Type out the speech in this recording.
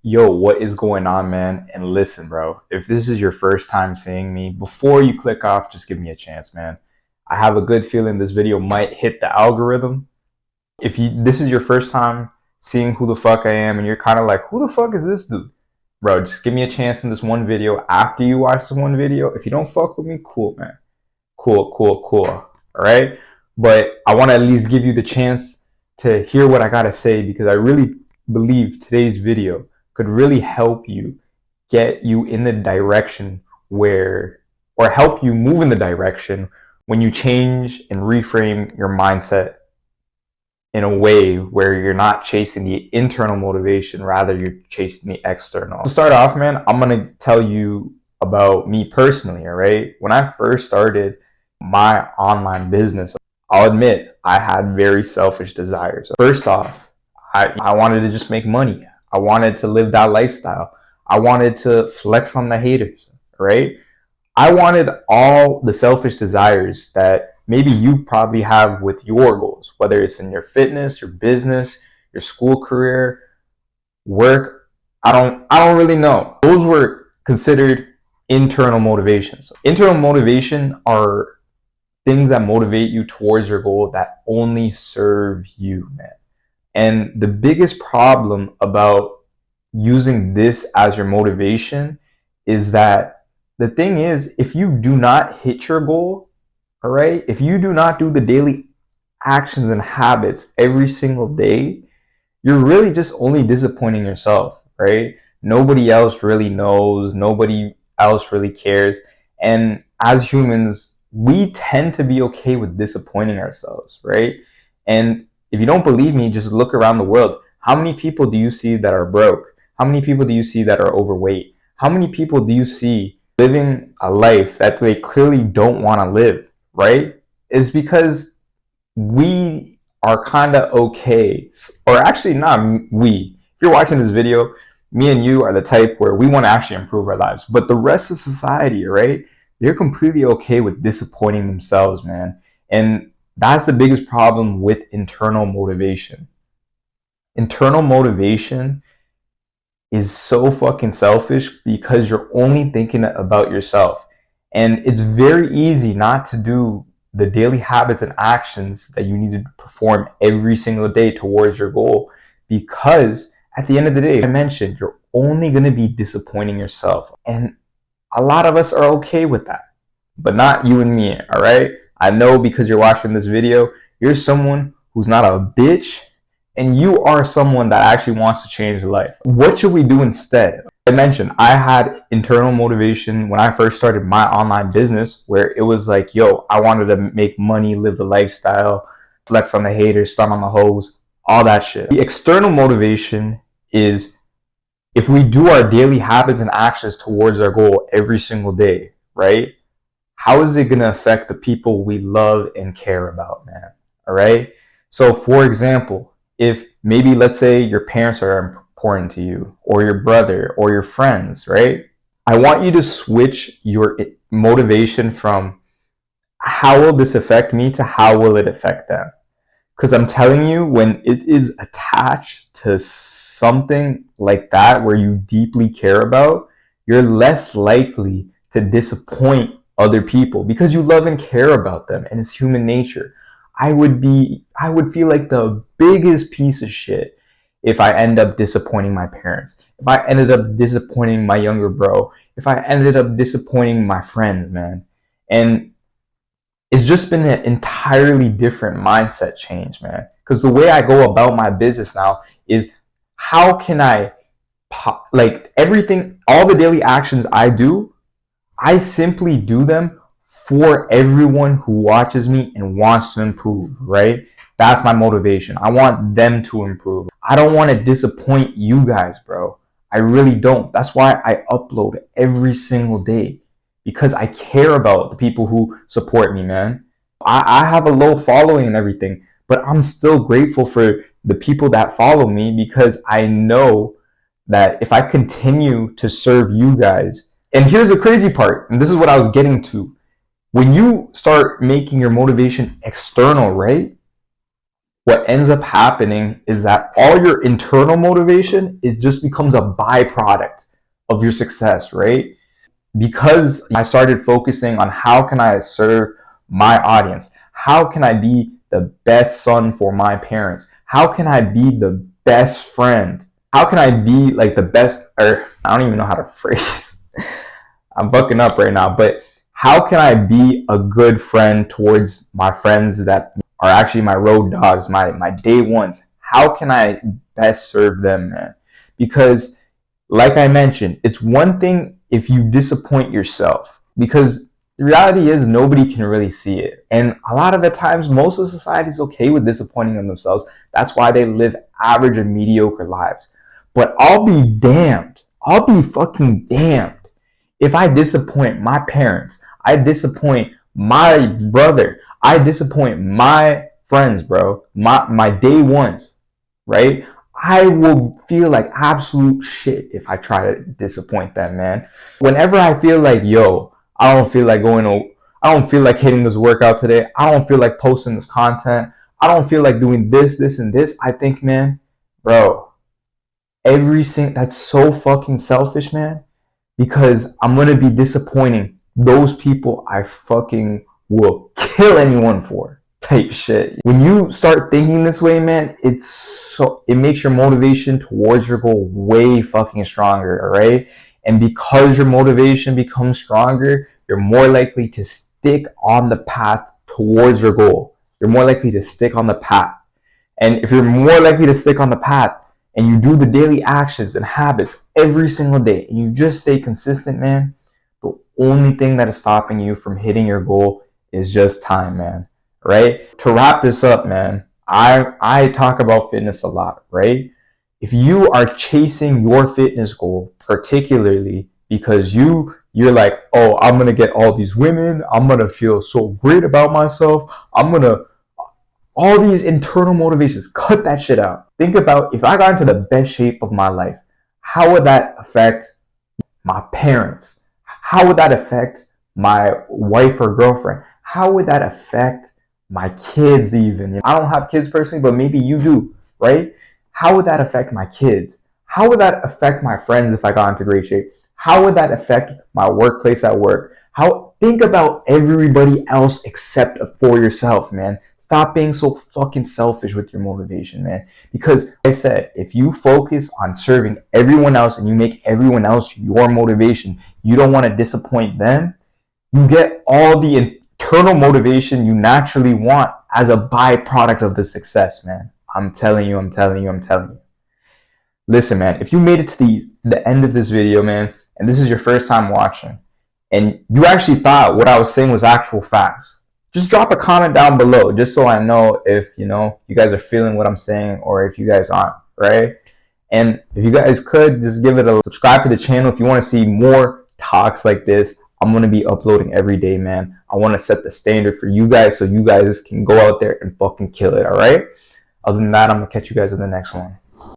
Yo, what is going on, man? And listen, bro, if this is your first time seeing me, before you click off, just give me a chance, man. I have a good feeling this video might hit the algorithm. If this is your first time seeing who the fuck I am and you're kind of like, who the fuck is this dude? Bro, just give me a chance in this one video. After you watch this one video, if you don't fuck with me, cool, man. Cool, cool, cool. All right? But I want to at least give you the chance to hear what I got to say because I really believe today's video could really help you get you in the direction where, or help you move in the direction when you change and reframe your mindset in a way where you're not chasing the internal motivation, rather you're chasing the external. To start off, man, I'm going to tell you about me personally, all right? When I first started my online business, I'll admit I had very selfish desires. First off, I wanted to just make money. I wanted to live that lifestyle. I wanted to flex on the haters, right? I wanted all the selfish desires that maybe you probably have with your goals, whether it's in your fitness, your business, your school career, work. I don't really know. Those were considered internal motivations. Internal motivation are things that motivate you towards your goal that only serve you, man. And the biggest problem about using this as your motivation is that the thing is, if you do not hit your goal, all right, if you do not do the daily actions and habits every single day, you're really just only disappointing yourself, right? Nobody else really knows, nobody else really cares. And as humans, we tend to be okay with disappointing ourselves, right? And if you don't believe me, just look around the world. How many people do you see that are broke? How many people do you see that are overweight? How many people do you see living a life that they clearly don't want to live, right? It's because we are kind of okay, or actually not we. If you're watching this video, me and you are the type where we want to actually improve our lives. But the rest of society, right? They're completely okay with disappointing themselves, man. And that's the biggest problem with internal motivation. Internal motivation is so fucking selfish because you're only thinking about yourself. And it's very easy not to do the daily habits and actions that you need to perform every single day towards your goal because at the end of the day, I mentioned, you're only going to be disappointing yourself. And a lot of us are okay with that, but not you and me, all right? I know because you're watching this video, you're someone who's not a bitch and you are someone that actually wants to change life. What should we do instead? I mentioned I had internal motivation when I first started my online business where it was like, yo, I wanted to make money, live the lifestyle, flex on the haters, stun on the hoes, all that shit. The external motivation is if we do our daily habits and actions towards our goal every single day, right? How is it going to affect the people we love and care about, man? All right? So, for example, if maybe let's say your parents are important to you, or your brother, or your friends, right? I want you to switch your motivation from how will this affect me to how will it affect them? Because I'm telling you, when it is attached to something like that where you deeply care about, you're less likely to disappoint other people because you love and care about them, and it's human nature. I would feel like the biggest piece of shit if I end up disappointing my parents, if I ended up disappointing my younger bro, if I ended up disappointing my friends, man. And it's just been an entirely different mindset change, man. Because the way I go about my business now is how can I, like everything, all the daily actions I do, I simply do them for everyone who watches me and wants to improve, right? That's my motivation. I want them to improve. I don't want to disappoint you guys, bro. I really don't. That's why I upload every single day because I care about the people who support me, man. I have a low following and everything, but I'm still grateful for the people that follow me because I know that if I continue to serve you guys, and here's the crazy part, and this is what I was getting to. When you start making your motivation external, right? what ends up happening is that all your internal motivation is just becomes a byproduct of your success, right? Because I started focusing on how can I serve my audience? How can I be the best son for my parents? How can I be the best friend? How can I be like the best, or I don't even know how to phrase. I'm bucking up right now, but how can I be a good friend towards my friends that are actually my road dogs, my day ones? How can I best serve them, man? Because like I mentioned, it's one thing if you disappoint yourself, because the reality is nobody can really see it. And a lot of the times, most of society is okay with disappointing themselves. That's why they live average and mediocre lives. But I'll be damned. I'll be fucking damned if I disappoint my parents. I disappoint my brother. I disappoint my friends, bro. My day ones, right? I will feel like absolute shit if I try to disappoint them, man. Whenever I feel like, yo, I don't feel like I don't feel like hitting this workout today. I don't feel like posting this content. I don't feel like doing this, and this. I think, man, bro, that's so fucking selfish, man. Because I'm gonna be disappointing those people I fucking will kill anyone for type shit. When you start thinking this way, man, it makes your motivation towards your goal way fucking stronger, alright? And because your motivation becomes stronger, you're more likely to stick on the path towards your goal. You're more likely to stick on the path. And if you're more likely to stick on the path and you do the daily actions and habits every single day and you just stay consistent, man, the only thing that is stopping you from hitting your goal is just time, man. Right? To wrap this up, man, I talk about fitness a lot, right? If you are chasing your fitness goal, particularly because you're like, oh, I'm gonna get all these women, I'm gonna feel so great about myself, I'm gonna all these internal motivations, cut that shit out. Think about if I got into the best shape of my life, how would that affect my parents? How would that affect my wife or girlfriend? How would that affect my kids even? I don't have kids personally, but maybe you do, right? How would that affect my kids? How would that affect my friends if I got into great shape? How would that affect my workplace at work? Think about everybody else except for yourself, man. Stop being so fucking selfish with your motivation, man. Because like I said, if you focus on serving everyone else and you make everyone else your motivation, you don't want to disappoint them, you get all the internal motivation you naturally want as a byproduct of the success, man. I'm telling you. Listen, man, if you made it to the end of this video, man, and this is your first time watching, and you actually thought what I was saying was actual facts, just drop a comment down below just so I know if you guys are feeling what I'm saying or if you guys aren't, right? And if you guys could just give it a subscribe to the channel if you want to see more talks like this. I'm going to be uploading every day, man. I want to set the standard for you guys so you guys can go out there and fucking kill it, all right? Other than that, I'm going to catch you guys in the next one.